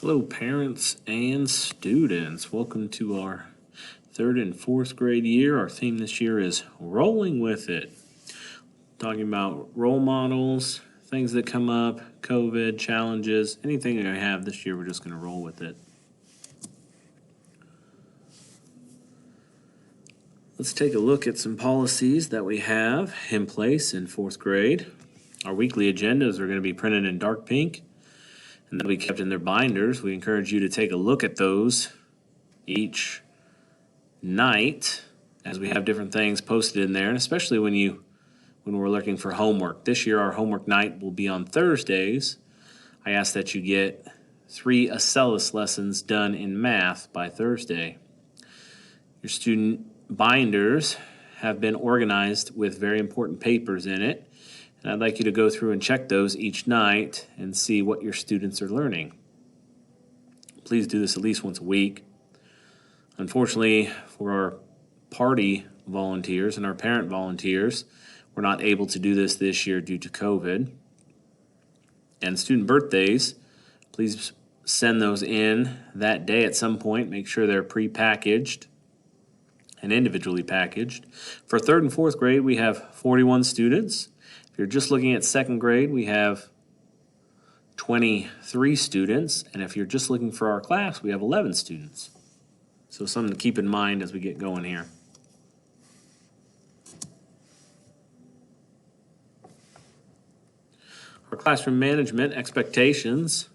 Hello, parents and students. Welcome to our third and fourth grade year. Our theme this year is Rolling With It. Talking about role models, things that come up, COVID, challenges, anything that I have this year, we're just going to roll with it. Let's take a look at some policies that we have in place in fourth grade. Our weekly agendas are going to be printed in dark pink, and they'll be kept in their binders. We encourage you to take a look at those each night as we have different things posted in there, and especially when we're looking for homework. This year our homework night will be on Thursdays. I ask that you get 3 Acellus lessons done in math by Thursday. Your student binders have been organized with very important papers in it, and I'd like you to go through and check those each night and see what your students are learning. Please do this at least once a week. Unfortunately, for our party volunteers and our parent volunteers, we're not able to do this year due to COVID. And student birthdays, please send those in that day at some point. Make sure they're pre-packaged and individually packaged. For third and fourth grade, we have 41 students. If you're just looking at second grade, we have 23 students. And if you're just looking for our class, we have 11 students. So something to keep in mind as we get going here. Our classroom management expectations,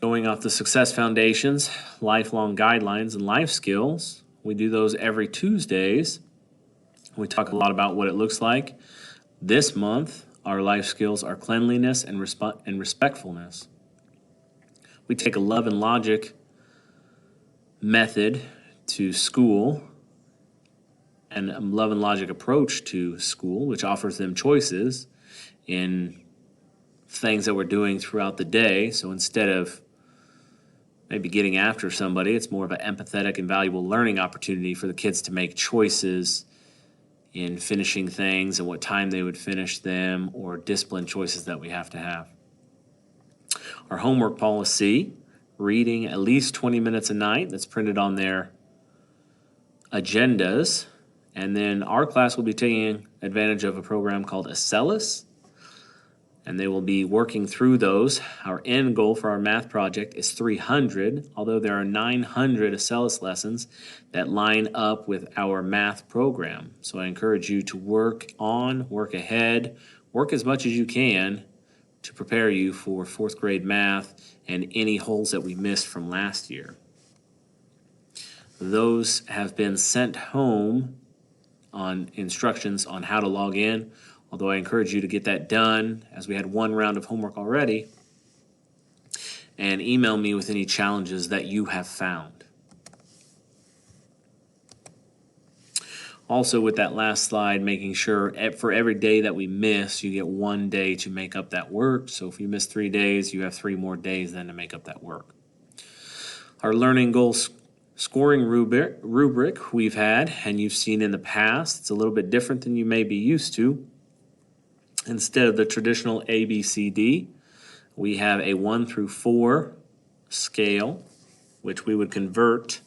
going off the Success Foundations, lifelong guidelines, and life skills. We do those every Tuesdays. We talk a lot about what it looks like. This month, our life skills are cleanliness and respectfulness. We take a love and logic method to school and a love and logic approach to school, which offers them choices in things that we're doing throughout the day. So instead of maybe getting after somebody, it's more of an empathetic and valuable learning opportunity for the kids to make choices in finishing things and what time they would finish them, or discipline choices that we have to have. Our homework policy, reading at least 20 minutes a night, that's printed on their agendas. And then our class will be taking advantage of a program called Acellus, and they will be working through those. Our end goal for our math project is 300, although there are 900 Acellus lessons that line up with our math program. So I encourage you to work ahead, work as much as you can to prepare you for fourth grade math and any holes that we missed from last year. Those have been sent home on instructions on how to log in, although I encourage you to get that done as we had one round of homework already, and email me with any challenges that you have found. Also, with that last slide, making sure for every day that we miss, you get 1 day to make up that work. So if you miss 3 days, you have 3 more days then to make up that work. Our learning goals scoring rubric we've had, and you've seen in the past. It's a little bit different than you may be used to. Instead of the traditional A, B, C, D, we have a 1 through 4 scale, which we would convert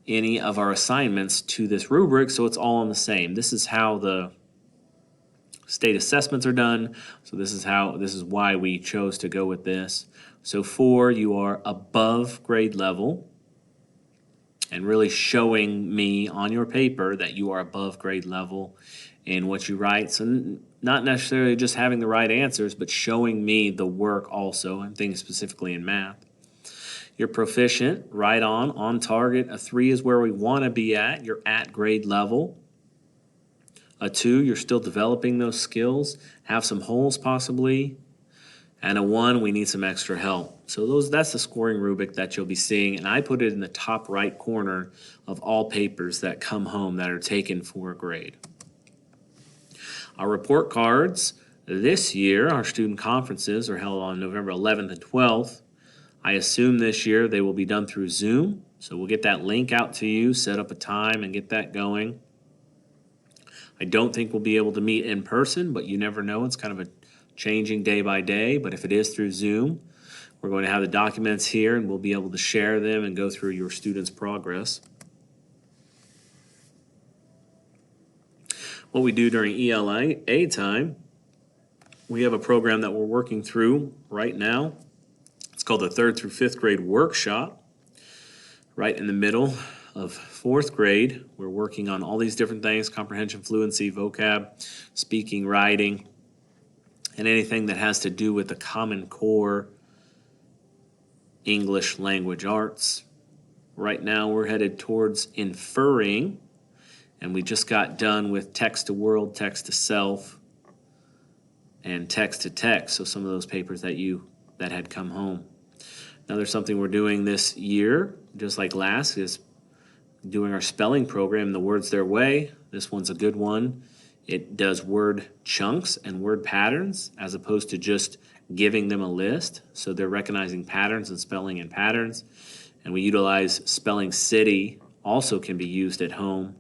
any of our assignments to this rubric, so it's all on the same. This is how the state assessments are done, so this is why we chose to go with this. So 4, you are above grade level, and really showing me on your paper that you are above grade level in what you write. So not necessarily just having the right answers, but showing me the work also. I'm thinking specifically in math. You're proficient, right on target. A 3 is where we want to be at. You're at grade level. A 2, you're still developing those skills, have some holes possibly. And a 1, we need some extra help. So that's the scoring rubric that you'll be seeing, and I put it in the top right corner of all papers that come home that are taken for a grade. Our report cards this year, our student conferences are held on November 11th and 12th. I assume this year they will be done through Zoom, so we'll get that link out to you, set up a time, and get that going. I don't think we'll be able to meet in person, but you never know. It's kind of a changing day by day, but if it is through Zoom, We're going to have the documents here, and we'll be able to share them and go through your students' progress. What we do during ELA time, we have a program that we're working through right now. It's called the 3rd through 5th grade workshop. Right in the middle of 4th grade, we're working on all these different things: comprehension, fluency, vocab, speaking, writing, and anything that has to do with the Common Core English language arts. Right now we're headed towards inferring, and we just got done with text to world, text to self, and text to text. So some of those papers that had come home. Now there's something we're doing this year, just like last, is doing our spelling program, The Words Their Way. This one's a good one. It does word chunks and word patterns as opposed to just giving them a list. So they're recognizing patterns and spelling in patterns. And we utilize Spelling City, also can be used at home.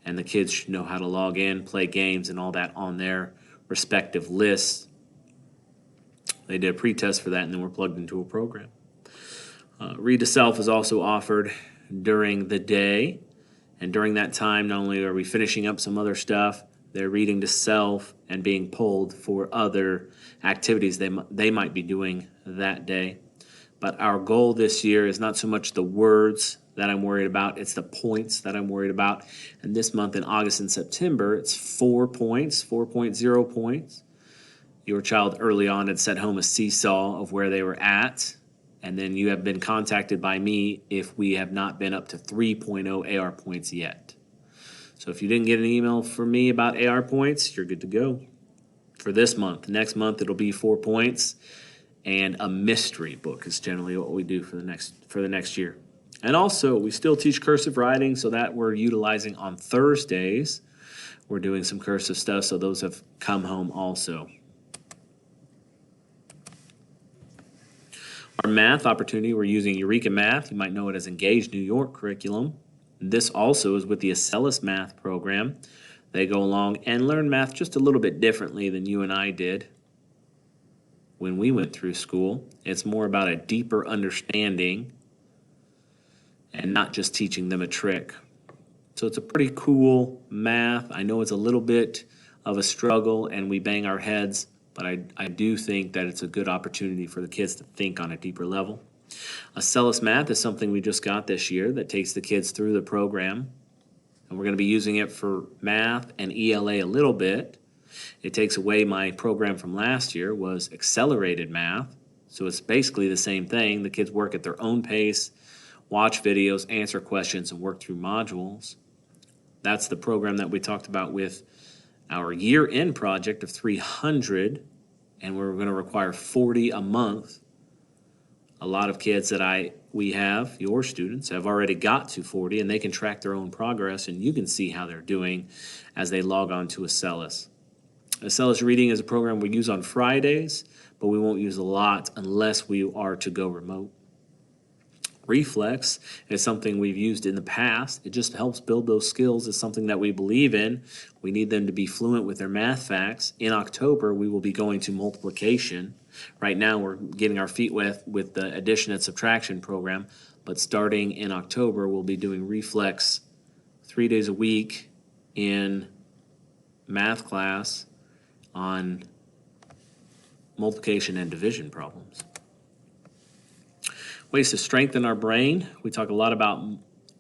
And the kids should know how to log in, play games, and all that on their respective lists. They did a pretest for that, and then we're plugged into a program. Read to Self is also offered during the day. And during that time, not only are we finishing up some other stuff, they're reading to self and being pulled for other activities they might be doing that day. But our goal this year is not so much the words that I'm worried about, it's the points that I'm worried about. And this month in August and September, it's 4 points, 4.0 points. Your child early on had sent home a seesaw of where they were at, and then you have been contacted by me if we have not been up to 3.0 AR points yet. So if you didn't get an email from me about AR points, you're good to go for this month. Next month it'll be 4 points, and a mystery book is generally what we do for the next year. And also, we still teach cursive writing, so that we're utilizing on Thursdays. We're doing some cursive stuff, so those have come home also. Our math opportunity, we're using Eureka Math. You might know it as Engage New York curriculum. This also is with the Acellus Math program. They go along and learn math just a little bit differently than you and I did when we went through school. It's more about a deeper understanding and not just teaching them a trick. So it's a pretty cool math. I know it's a little bit of a struggle and we bang our heads, but I do think that it's a good opportunity for the kids to think on a deeper level. Acellus Math is something we just got this year that takes the kids through the program, and we're going to be using it for math and ELA a little bit. It takes away my program from last year, was accelerated math. So it's basically the same thing. The kids work at their own pace, watch videos, answer questions, and work through modules. That's the program that we talked about with our year-end project of 300, and we're going to require 40 a month. A lot of kids that we have, your students, have already got to 40, and they can track their own progress, and you can see how they're doing as they log on to Acellus. Acellus Reading is a program we use on Fridays, but we won't use a lot unless we are to go remote. Reflex is something we've used in the past. It just helps build those skills. It's something that we believe in. We need them to be fluent with their math facts. In October, we will be going to multiplication. Right now, we're getting our feet wet with the addition and subtraction program, but starting in October, we'll be doing Reflex 3 days a week in math class on multiplication and division problems. Ways to strengthen our brain. We talk a lot about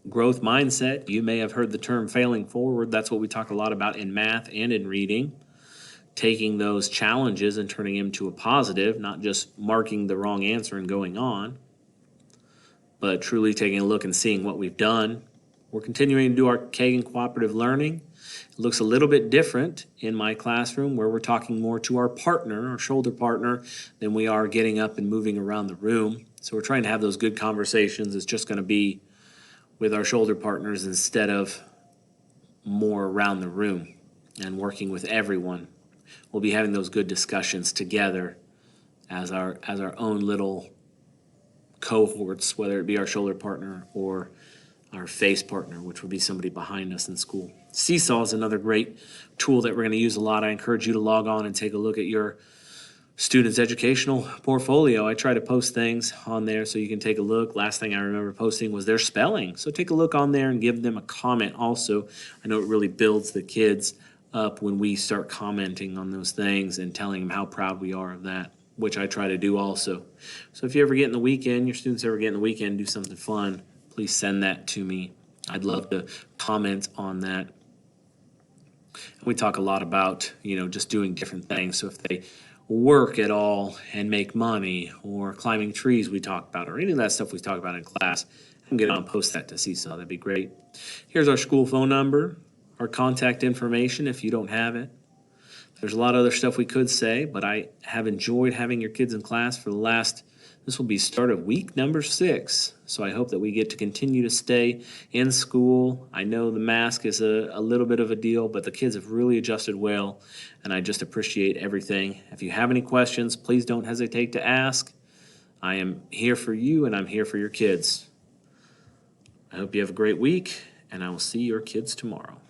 growth mindset. You may have heard the term failing forward. That's what we talk a lot about in math and in reading. Taking those challenges and turning them into a positive, not just marking the wrong answer and going on, but truly taking a look and seeing what we've done. We're continuing to do our Kagan cooperative learning. It looks a little bit different in my classroom where we're talking more to our partner, our shoulder partner, than we are getting up and moving around the room. So we're trying to have those good conversations. It's just going to be with our shoulder partners instead of more around the room and working with everyone. We'll be having those good discussions together as our own little cohorts, whether it be our shoulder partner or our face partner, which would be somebody behind us in school. Seesaw is another great tool that we're going to use a lot. I encourage you to log on and take a look at your students' educational portfolio. I try to post things on there so you can take a look. Last thing I remember posting was their spelling. So take a look on there and give them a comment also. I know it really builds the kids up when we start commenting on those things and telling them how proud we are of that, which I try to do also. So if you ever get in the weekend, your students ever get in the weekend, do something fun, please send that to me. I'd love to comment on that. We talk a lot about, just doing different things. So if they work at all and make money, or climbing trees we talk about, or any of that stuff we talk about in class, I can get on and post that to Seesaw. That'd be great. Here's our school phone number, our contact information if you don't have it. There's a lot of other stuff we could say, but I have enjoyed having your kids in class for this will be start of week number 6. So I hope that we get to continue to stay in school. I know the mask is a little bit of a deal, but the kids have really adjusted well, and I just appreciate everything. If you have any questions, please don't hesitate to ask. I am here for you, and I'm here for your kids. I hope you have a great week, and I will see your kids tomorrow.